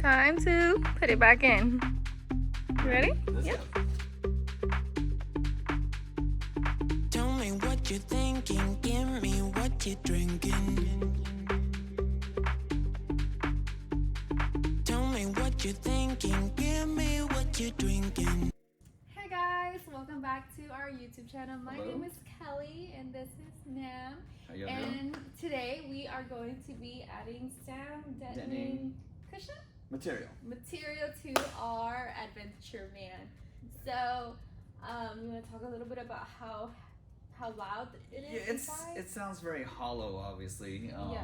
Time to put it back in. You ready? Yep. Tell me what you're thinking, give me what you're drinking. Tell me what you're thinking, give me what you're drinking. Hey guys, welcome back to our YouTube channel. My Hello. name is Kelly and this is Nam. How y'all And doing? today we are going to be adding sound deadening cushion Material. material to our adventure van. So you want to talk a little bit about how loud it is Yeah, inside? it sounds very hollow, obviously. Yeah.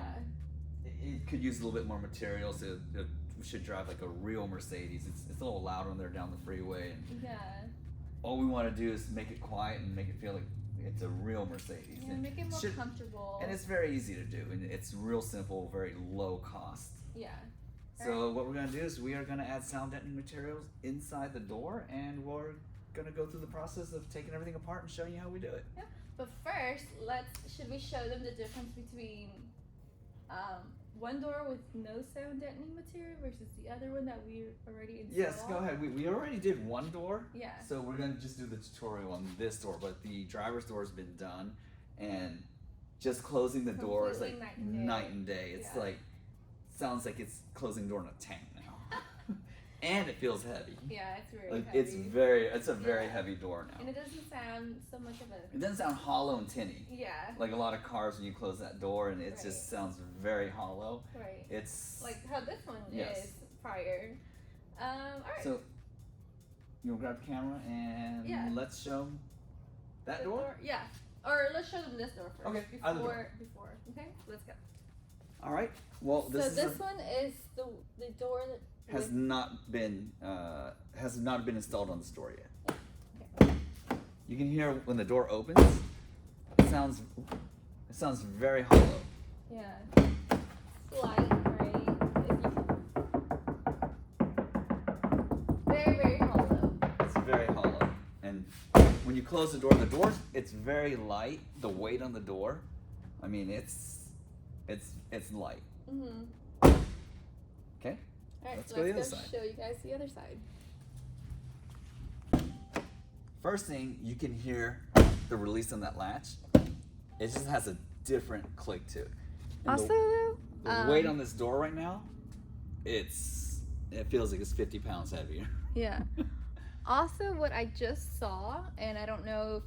It could use a little bit more materials. It should drive like a real Mercedes. It's a little louder when they're down the freeway. And Yeah. all we want to do is make it quiet and make it feel like it's a real Mercedes. Yeah, And make it more should- comfortable. And it's very easy to do. And it's real simple, very low cost. Yeah. So what we're going to do is we are going to add sound deadening materials inside the door, and we're going to go through the process of taking everything apart and showing you how we do it. Yeah. But first, should we show them the difference between one door with no sound deadening material versus the other one that we already installed? Yes, go ahead. We already did one door. Yeah. So we're going to just do the tutorial on this door, but the driver's door has been done, and just closing the door is like Completely night and day. It's Yeah. like, sounds like it's closing the door in a tank now. And it feels heavy. Yeah, it's very Like heavy. it's a very Yeah. heavy door And now. it doesn't sound so much of a... It doesn't sound hollow and tinny. Yeah. Like a lot of cars when you close that door, and it just sounds very hollow. Right. It's Like how this one Yes. is prior. Alright. so. You'll grab the camera and Yeah. let's show 'em that The door. Yeah. Or let's show them this door first. Okay, either door. Before. Okay, let's go. All right. Well, So this one is the door that has with- not been installed on the store yet. Okay. You can hear when the door opens. It sounds very hollow. Yeah. Slight, right? Very, very hollow. It's very hollow, and when you close the door, it's very light. The weight on the door, I mean, it's light. Mm-hmm. Okay. Alright, Let's so go to the let's other side. show you guys the other side. First thing, you can hear the release on that latch. It just has a different click to it. And Also, the weight on this door right now, it feels like it's 50 pounds heavier. yeah. Also, what I just saw, and I don't know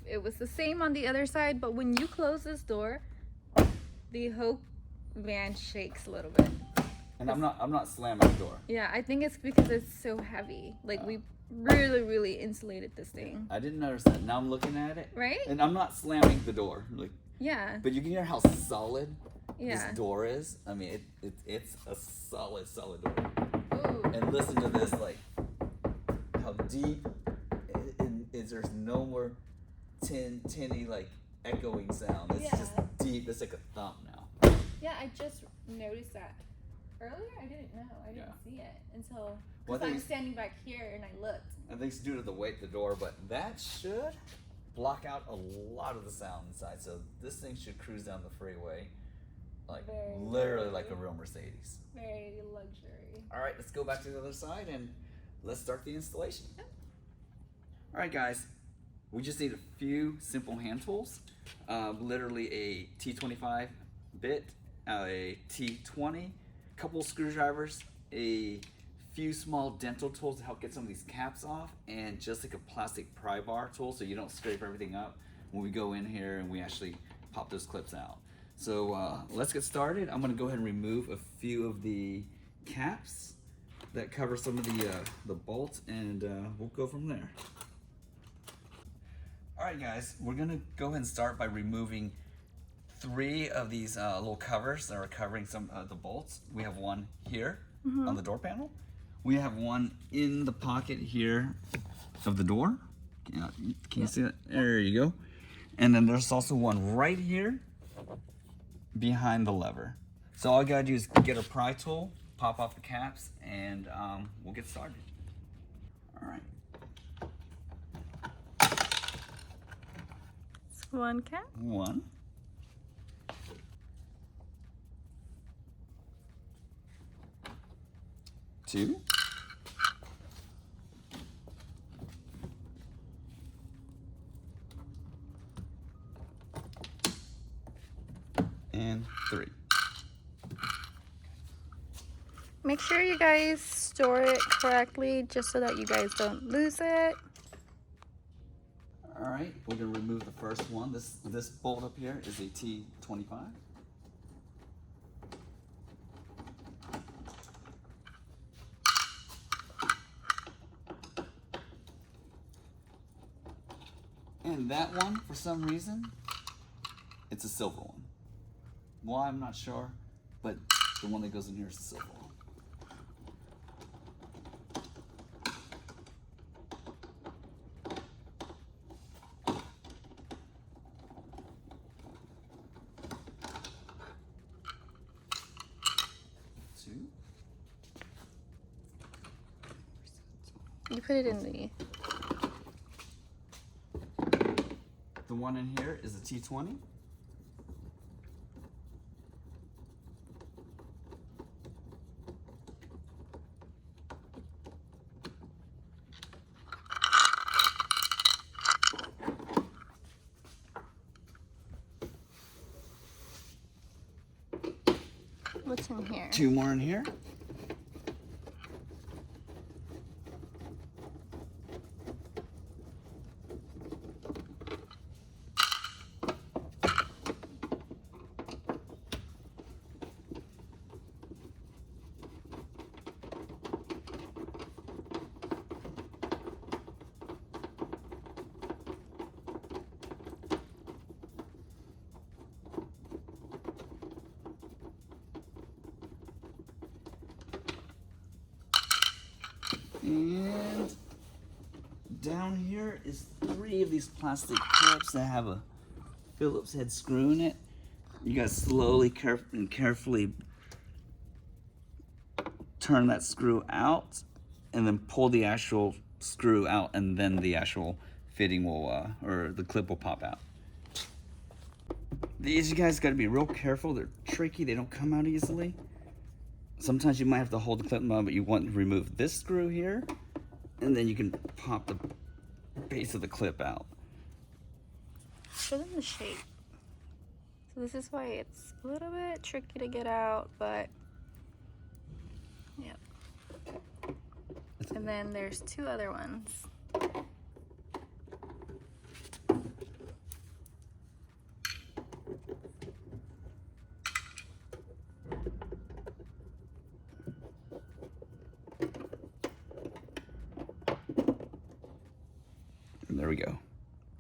if it was the same on the other side, but when you close this door, the whole van shakes a little bit. And I'm not slamming the door. Yeah, I think it's because it's so heavy. Like we really insulated this thing. I didn't notice that. Now I'm looking at it. Right? And I'm not slamming the door. Like, Yeah. but you can hear how solid Yeah. this door is. I mean, it's a solid door. Ooh. And listen to this, like, how deep is. There's no more tinny, like, echoing sound. It's Yeah. just deep. It's like a thump now. Yeah, I just noticed that. Earlier, I didn't know. I didn't Yeah. see it until Well, I because think I'm it's- standing back here and I looked. I think it's due to the weight of the door, but that should block out a lot of the sound inside. So this thing should cruise down the freeway like Very literally like a slowly. real Mercedes. Very luxury. All right, let's go back to the other side and let's start the installation. Yep. All right, guys, we just need a few simple hand tools. Literally a T25 bit, a T20, couple screwdrivers, a few small dental tools to help get some of these caps off, and just like a plastic pry bar tool so you don't scrape everything up when we go in here and we actually pop those clips out. So let's get started. I'm gonna go ahead and remove a few of the caps that cover some of the bolts, and we'll go from there. All right, guys, we're gonna go ahead and start by removing 3 of these little covers that are covering some of the bolts. We have one here on the door panel. We have one in the pocket here of the door. Can you see that? There you go. And then there's also one right here behind the lever. So all you gotta do is get a pry tool, pop off the caps, and we'll get started. All right. It's one cap. One. 2, and 3. Make sure you guys store it correctly just so that you guys don't lose it. All right, we're gonna remove the first one. This bolt up here is a T25. And that one, for some reason, it's a silver one. Why, I'm not sure, but the one that goes in here is the silver one. You put it in the... The one in here is a T20. What's in here? 2 more in here. And down here is 3 of these plastic clips that have a Phillips head screw in it. You guys slowly and carefully turn that screw out and then pull the actual screw out, and then the actual fitting will, or the clip will pop out. These, you guys gotta be real careful. They're tricky, they don't come out easily. Sometimes you might have to hold the clip on, but you want to remove this screw here, and then you can pop the base of the clip out. Show them the shape. So this is why it's a little bit tricky to get out, but yep. And then there's 2 other ones. There we go.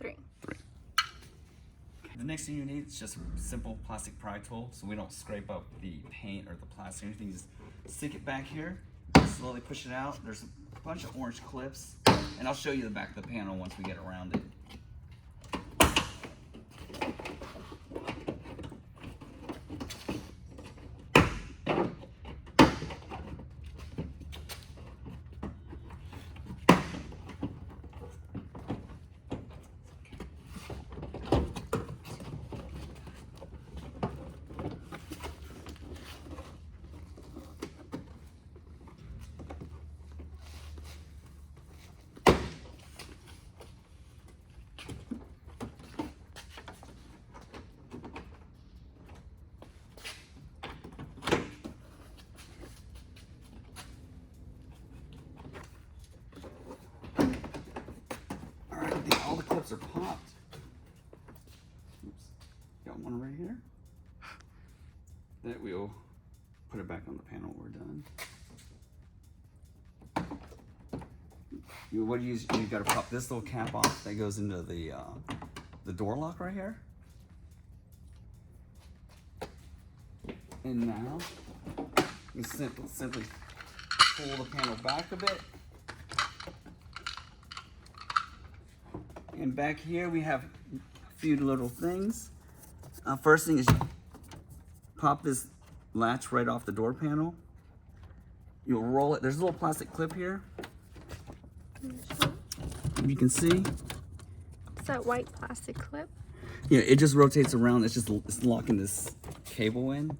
3. The next thing you need is just a simple plastic pry tool, so we don't scrape up the paint or the plastic or anything. Just stick it back here, slowly push it out. There's a bunch of orange clips, and I'll show you the back of the panel once we get around it. All the clips are popped. Oops. Got one right here. That we'll put it back on the panel when we're done. What do you use? You got to pop this little cap off that goes into the door lock right here. And now you simply pull the panel back a bit. And back here we have a few little things. First thing is pop this latch right off the door panel. You'll roll it. There's a little plastic clip here. You can see. It's that white plastic clip. Yeah, it just rotates around. It's locking this cable in.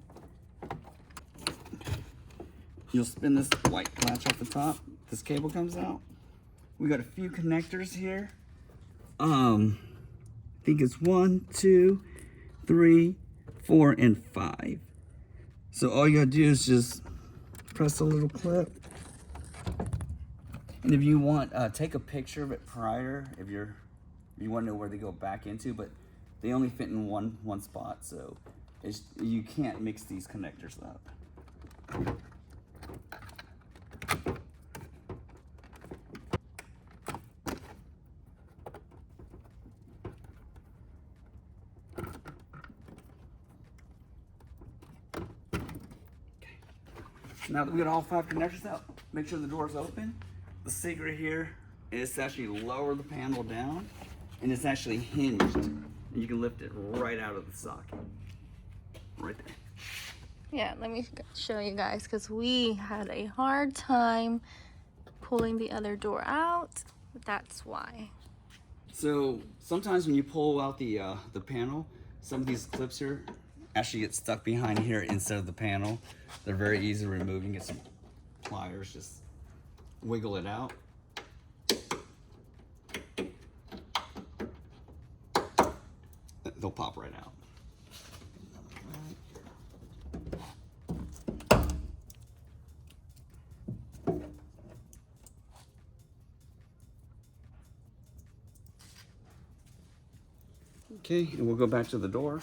you'll spin this white latch off the top. This cable comes out. We got a few connectors here. I think it's 1, 2, 3, 4, and 5. So all you gotta do is just press a little clip. And if you want, take a picture of it prior if you want to know where they go back into, but they only fit in one spot, so you can't mix these connectors up. Now that we got all 5 connectors out, make sure the door is open. The secret here is to actually lower the panel down, and it's actually hinged. And you can lift it right out of the socket. Right there. Yeah, let me show you guys, because we had a hard time pulling the other door out. That's why. So sometimes when you pull out the panel, some of these clips here actually get stuck behind here instead of the panel. They're very easy to remove. You can get some pliers, just wiggle it out. They'll pop right out. Okay, and we'll go back to the door.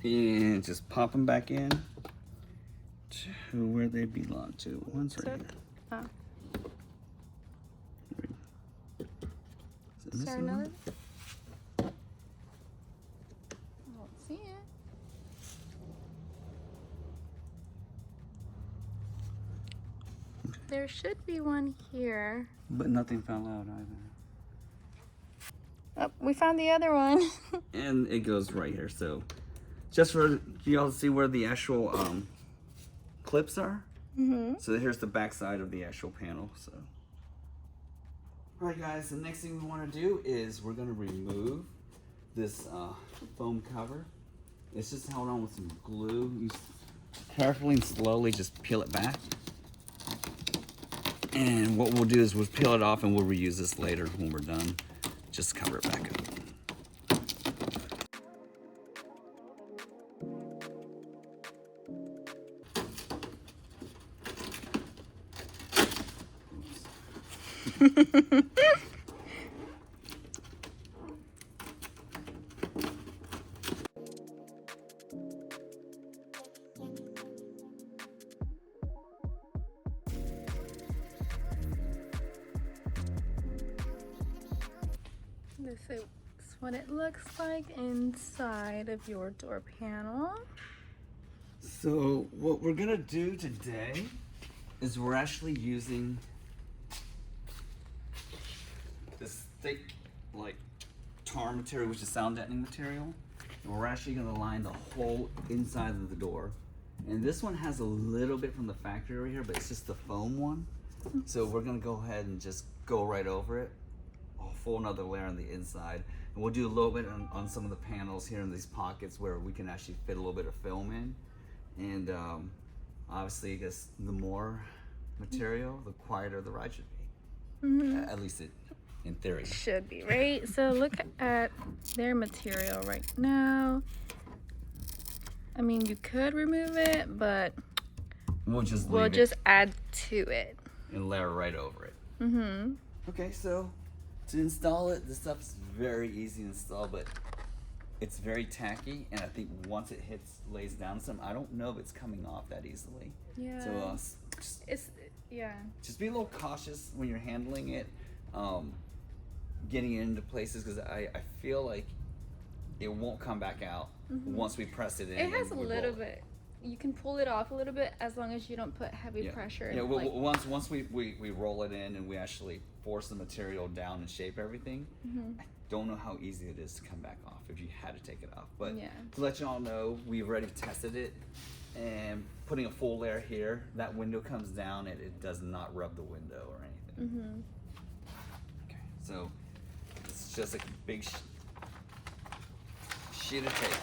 And just pop them back in to where they belong to. One's right here. Oh. Is Is there one? another? I don't see it. There should be one here. But nothing fell out either. Oh, we found the other one. And it goes right here. So just for you all to see where the actual clips are. Mm-hmm. So here's the back side of the actual panel. So all right, guys, the next thing we want to do is we're going to remove this foam cover. It's just held on with some glue. You carefully and slowly just peel it back. And what we'll do is we'll peel it off and we'll reuse this later when we're done. Just cover it back up. This is what it looks like inside of your door panel. So what we're gonna do today is we're actually using this thick, like, tar material, which is sound deadening material. And we're actually gonna line the whole inside of the door. And this one has a little bit from the factory over here, but it's just the foam one. So we're gonna go ahead and just go right over it. A full another layer on the inside. And we'll do a little bit on some of the panels here in these pockets where we can actually fit a little bit of film in. And obviously, I guess the more material, the quieter the ride should be. Mm-hmm. At least in theory. Should be, right? So look at their material right now. I mean, you could remove it, but We'll just we'll leave just it add to it. and layer right over it. Mm-hmm. Okay, so to install it, this stuff's very easy to install, but it's very tacky, and I think once it lays down some, I don't know if it's coming off that easily. Yeah. So Yeah. just be a little cautious when you're handling it, getting it into places, because I feel like it won't come back out once we press it in. It has a and we little roll it. bit. You can pull it off a little bit as long as you don't put heavy pressure. Yeah, and, well, like, once we roll it in and we actually force the material down and shape everything, I don't know how easy it is to come back off if you had to take it off. But Yeah. to let y'all know, we've already tested it, and putting a full layer here, that window comes down and it does not rub the window or anything. Okay, so it's just a big sheet of tape.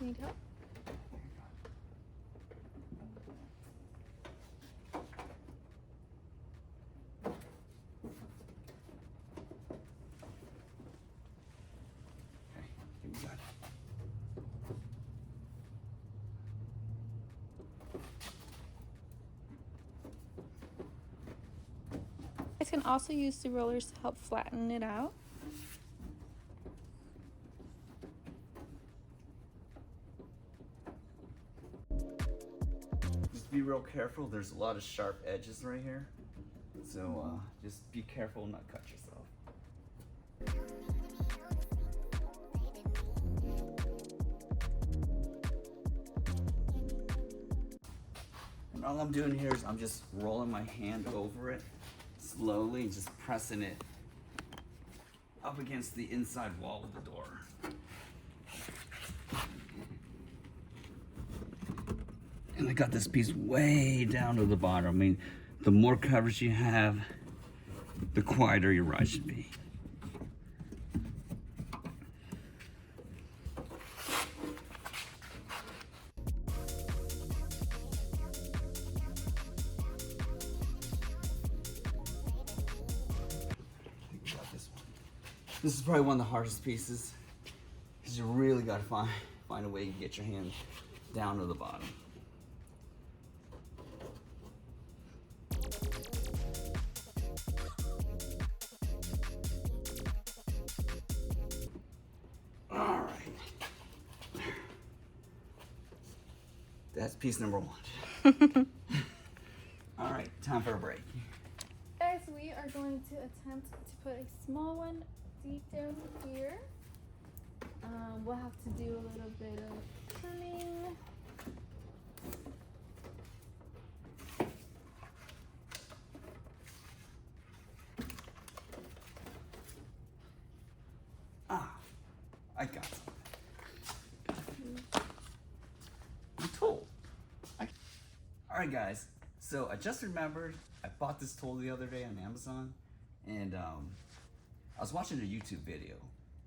Need help? Okay, here we go. You guys can also use the rollers to help flatten it out. Just be real careful. There's a lot of sharp edges right here. So just be careful not cut yourself. And all I'm doing here is I'm just rolling my hand over it slowly, just pressing it up against the inside wall of the door. And I got this piece way down to the bottom. I mean, the more coverage you have, the quieter your ride should be. This is probably one of the hardest pieces, because you really got to find a way to get your hand down to the bottom. All right, that's piece number one. All right, time for a break. Guys, we are going to attempt to put a small one deep down here. We'll have to do a little bit of trimming. I got something. A tool. All right, guys. So I just remembered I bought this tool the other day on Amazon, and I was watching a YouTube video,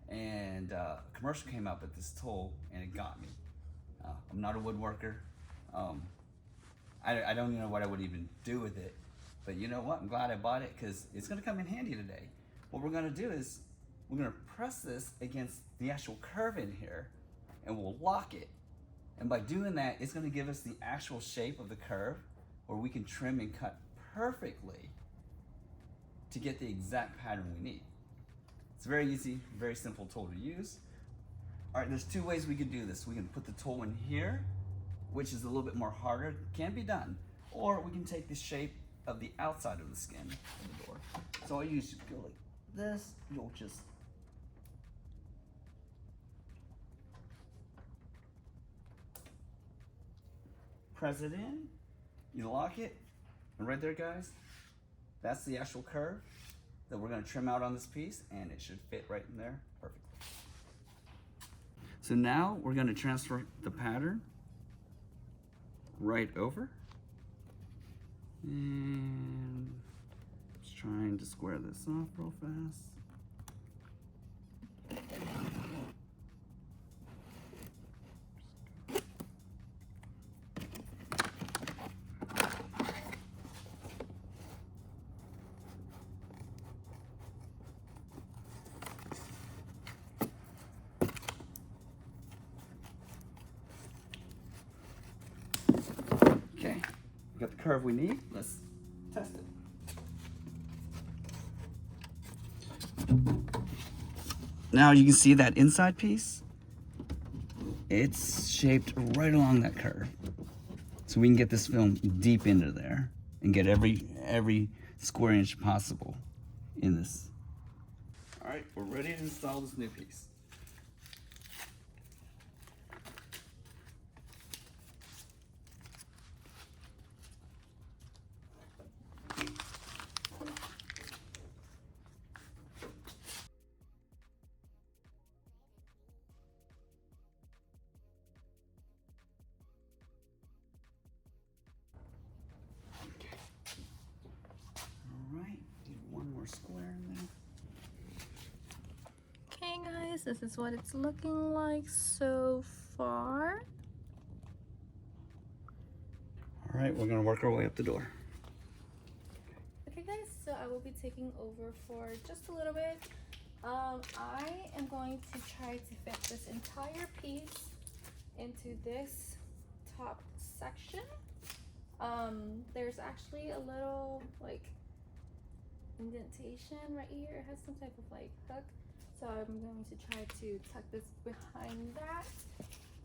and a commercial came up with this tool, and it got me. I'm not a woodworker. I don't even know what I would even do with it, but you know what? I'm glad I bought it because it's gonna come in handy today. What we're gonna do is we're gonna press this against the actual curve in here, and we'll lock it. And by doing that, it's gonna give us the actual shape of the curve where we can trim and cut perfectly to get the exact pattern we need. It's very easy, very simple tool to use. All right, there's two ways we can do this. We can put the tool in here, which is a little bit more harder, can be done, or we can take the shape of the outside of the skin of the door. So all you use, you go like this, you'll just press it in, you lock it, and right there, guys, that's the actual curve that we're gonna trim out on this piece, and it should fit right in there perfectly. So now we're gonna transfer the pattern right over. And just trying to square this off real fast. Okay, we got the curve we need. Let's test it. Now you can see that inside piece. It's shaped right along that curve. So we can get this film deep into there and get every square inch possible in this. All right, we're ready to install this new piece. Square in there. Okay guys, this is what it's looking like so far. All right, we're gonna work our way up the door. Okay guys, so I will be taking over for just a little bit. I am going to try to fit this entire piece into this top section. There's actually a little like indentation right here. It has some type of like hook. So I'm going to try to tuck this behind that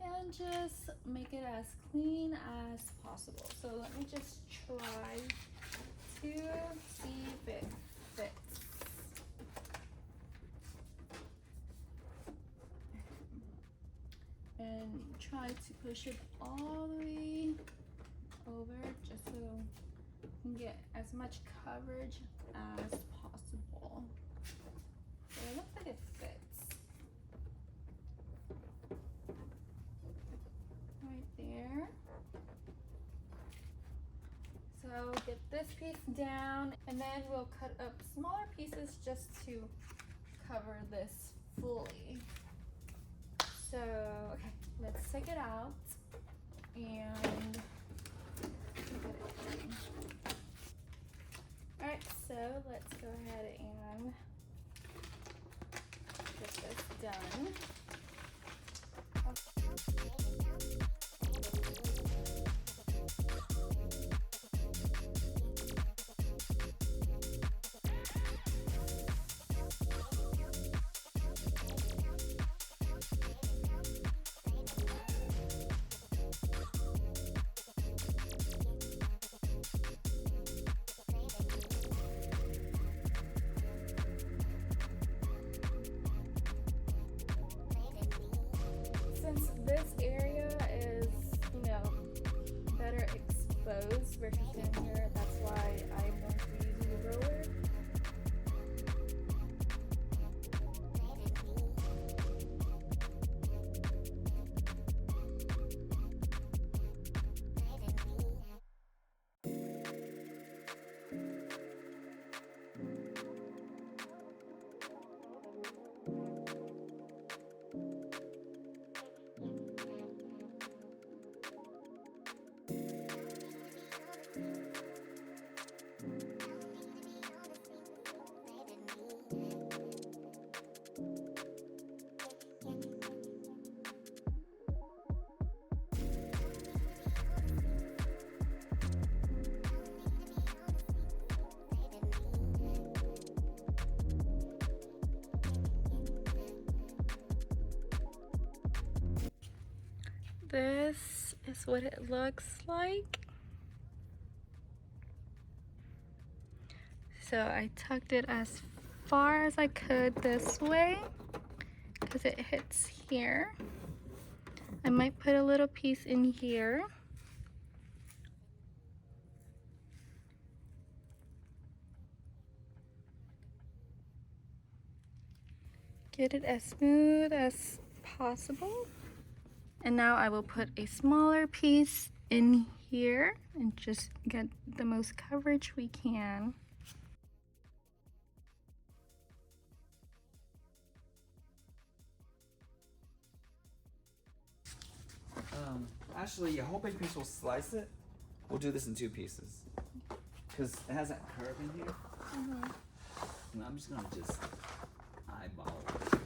and just make it as clean as possible. So let me just try to see if it fits. And try to push it all the way over just so you can get as much coverage as possible. So it looks like it fits right there. So get this piece down and then we'll cut up smaller pieces just to cover this fully. So, okay, let's take it out and put it in. All right, so let's go ahead and get this done. Since this area is, you know, better exposed versus in here, that's why I'm going to be using the roller. This is what it looks like. So I tucked it as far as I could this way because it hits here. I might put a little piece in here. Get it as smooth as possible. And now I will put a smaller piece in here and just get the most coverage we can. Actually, a whole big piece will slice it. We'll do this in 2 pieces because it has that curve in here. And I'm just gonna eyeball it.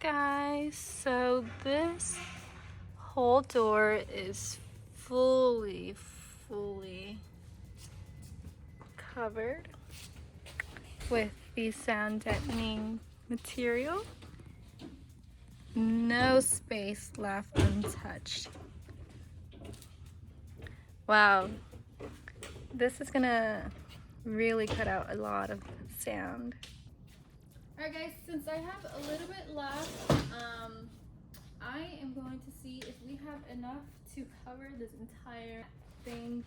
Guys, so this whole door is fully covered with the sound deadening material. No space left untouched. Wow, this is gonna really cut out a lot of sound. Alright guys, since I have a little bit left, I am going to see if we have enough to cover this entire thing,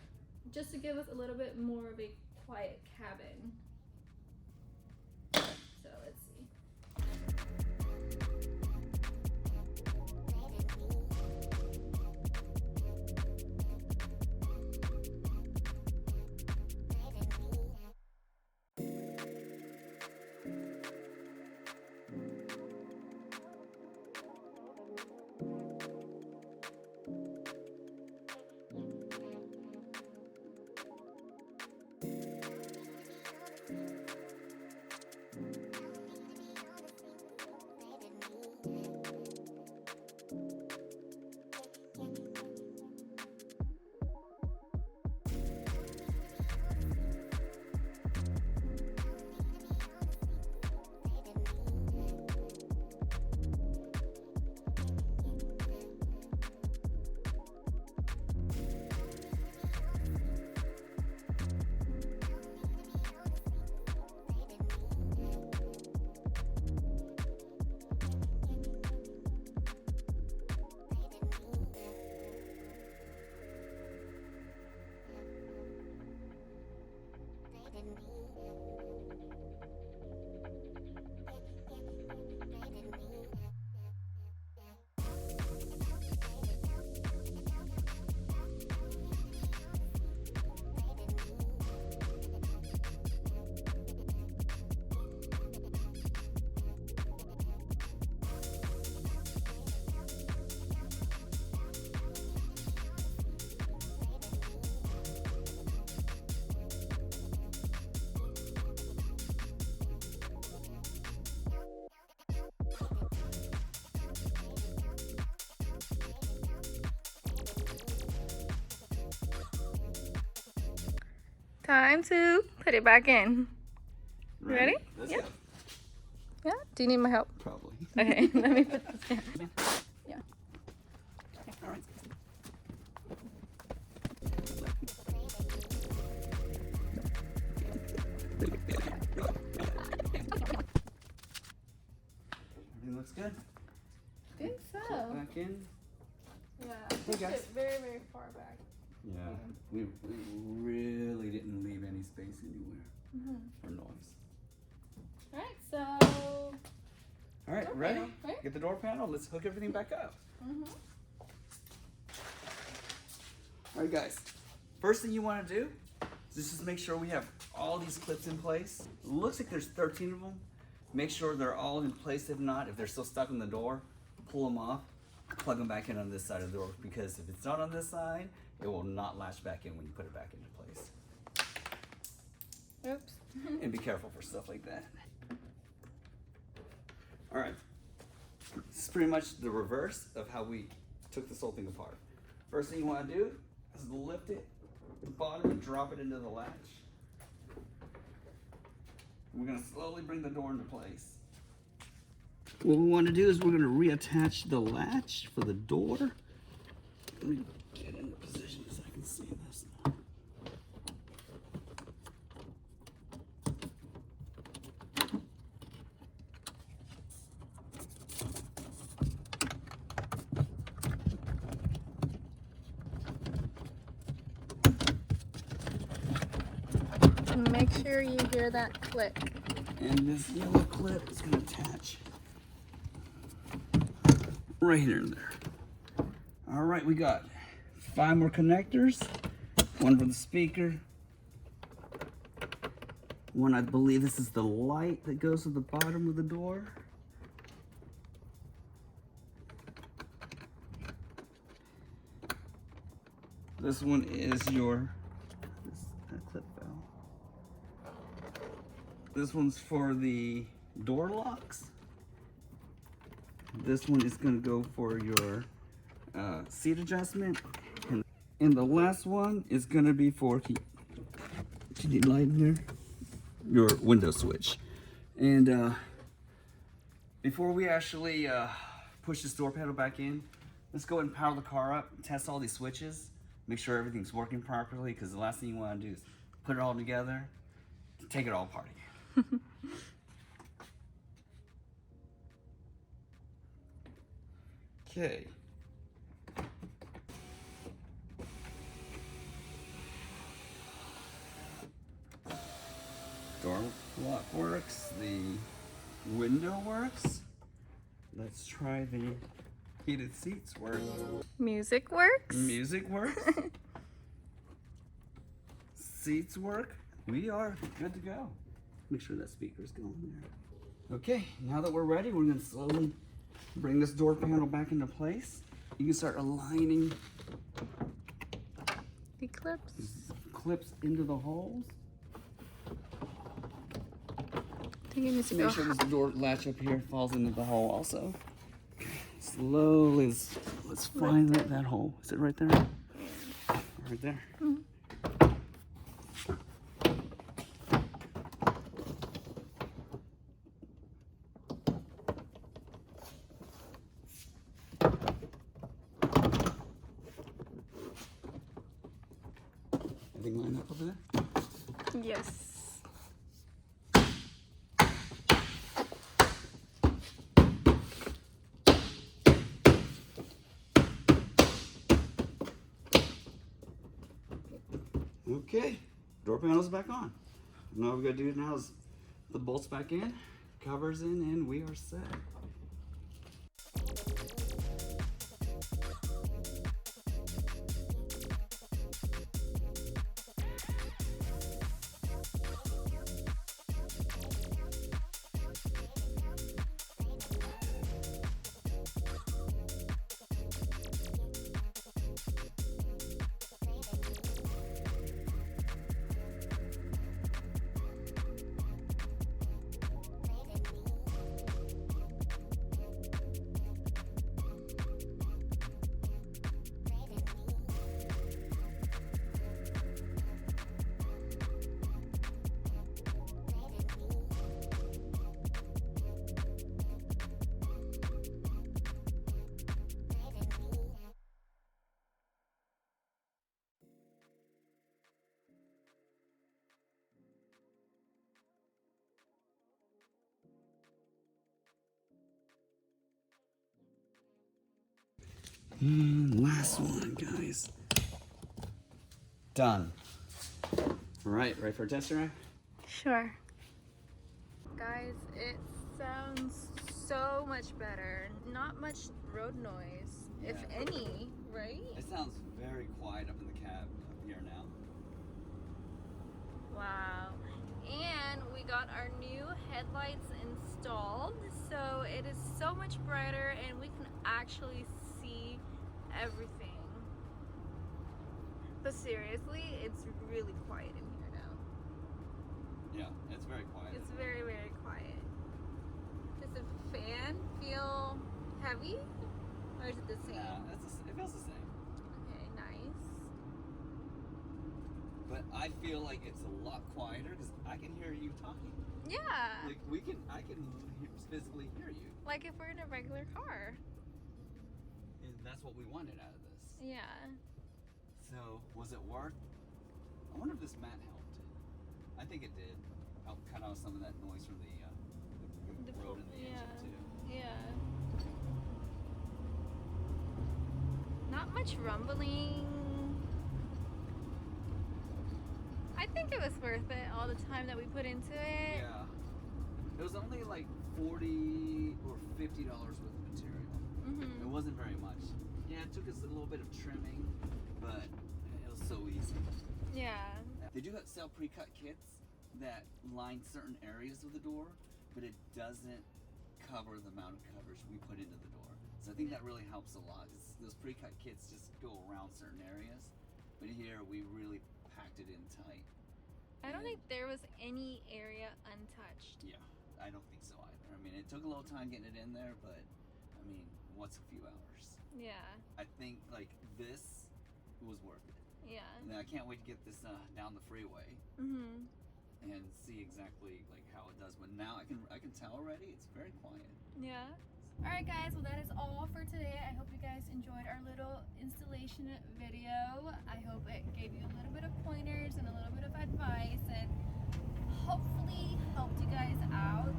just to give us a little bit more of a quiet cabin. So let's see. Time to put it back in. Ready? Let's Yeah. go. Yeah? Do you need my help? Probably. Okay, let me put this down. Yeah. All right. Everything looks good. I think so. Back in. Yeah, I pushed guys. it very far back. Yeah. We really didn't leave any space anywhere for noise. Alright, so... All right, Door ready? panel, right? Get the door panel. Let's hook everything back up. All right, guys. First thing you want to do is just make sure we have all these clips in place. It looks like there's 13 of them. Make sure they're all in place. If not, if they're still stuck in the door, pull them off, plug them back in on this side of the door, because if it's not on this side, it will not latch back in when you put it back into place. Oops. And be careful for stuff like that. All right, this is pretty much the reverse of how we took this whole thing apart. First thing you want to do is lift it, the bottom, and drop it into the latch. We're going to slowly bring the door into place. What we want to do is we're going to reattach the latch for the door. Let me get into position so I can see this. Make sure you hear that click. And this yellow clip is going to attach right here and there. All right, we got 5 more connectors. One for the speaker. One, I believe this is the light that goes to the bottom of the door. This one is your, that clip fell. This one's for the door locks. This one is going to go for your seat adjustment. And the last one is going to be for, can you light in there? Your window switch. And before we actually push this door panel back in, let's go ahead and power the car up, test all these switches, make sure everything's working properly, because the last thing you want to do is put it all together, take it all apart again. Okay. Door lock works, the window works. Let's try the heated seats work. Music works. Music works. Seats work. We are good to go. Make sure that speaker's going there. Okay, now that we're ready, we're gonna slowly bring this door panel back into place. You can start aligning The clips. clips into the holes. I think it needs to Make go sure this door latch up here falls into the hole also. Okay, slowly, let's find that hole. Is it right there? Right there. Mm-hmm. Everything lined up over there? Yes. Okay, door panel's back on. Now all we gotta do now is put the bolts back in, covers in, and we are set. And last one, guys. Done. All right, ready for a test drive? Sure. Guys, it sounds so much better. Not much road noise, if Yeah. any, right? It sounds very quiet up in the cab up here now. Wow. And we got our new headlights installed, so it is so much brighter and we can actually see everything. But seriously, it's really quiet in here now. Yeah, it's very quiet. It's very, very quiet. Does the fan feel heavy? Or is it the same? Yeah, it feels the same. Okay, nice. But I feel like it's a lot quieter because I can hear you talking. Yeah. Like I can physically hear you. Like if we're in a regular car. And that's what we wanted out of this. Yeah. So, was it worth? I wonder if this mat helped. I think it did. Help cut off some of that noise from the road and the engine too. Yeah. Not much rumbling. I think it was worth it, all the time that we put into it. Yeah. It was only like $40 or $50 worth of material. It wasn't very much. Yeah, it took us a little bit of trimming, but it was so easy. Yeah. They do sell pre-cut kits that line certain areas of the door, but it doesn't cover the amount of coverage we put into the door. So I think that really helps a lot. Those pre-cut kits just go around certain areas, but here we really packed it in tight. I don't think there was any area untouched. Yeah, I don't think so either. I mean, it took a little time getting it in there, but I mean, what's a few hours? Yeah. I think like this was worth it. Yeah. And I can't wait to get this down the freeway Mhm. and see exactly like how it does. But now I can tell already it's very quiet. Yeah. All right, guys. Well, that is all for today. I hope you guys enjoyed our little installation video. I hope it gave you a little bit of pointers and a little bit of advice, and hopefully helped you guys out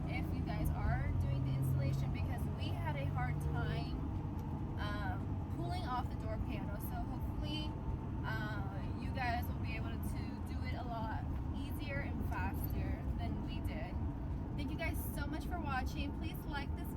if you guys are doing the installation, because we had a hard time pulling off the door panel. So hopefully you guys will be able to do it a lot easier and faster than we did. Thank you guys so much for watching. Please like this